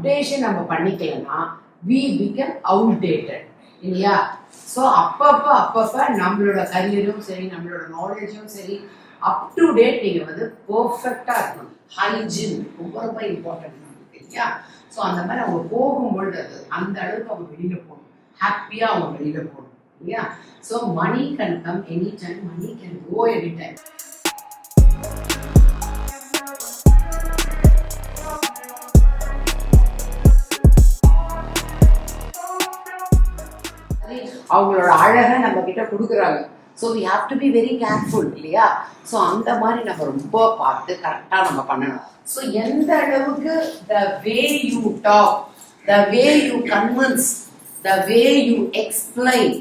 Updation நம்ம பண்ணிக்கலன்னா we become outdated இல்லையா? So அப்பப்போ நம்மளோட கரியரும் சரி, நம்மளோட நாலேஜும் சரி, அப் டு டேட் நீங்கள் வந்து பர்ஃபெக்டாக இருக்கணும். ஹைஜீன் ரொம்ப ரொம்ப இம்பார்ட்டன்ட் நமக்கு இல்லையா? ஸோ அந்த மாதிரி அவங்க போகும்பொழுது அது அந்த அளவுக்கு அவங்க வெளியில் போகணும், ஹாப்பியாக அவங்க வெளியில் போகணும் இல்லையா? So money can come any time, money can go any time. அவங்களோட அழகை நம்ம கிட்ட கொடுக்குறாங்க. So we have to be very careful இல்லையா? ஸோ அந்த மாதிரி நம்ம ரொம்ப பார்த்து கரெக்டாக நம்ம பண்ணணும். ஸோ எந்த அளவுக்கு the way you talk, the way you convince, the way you explain,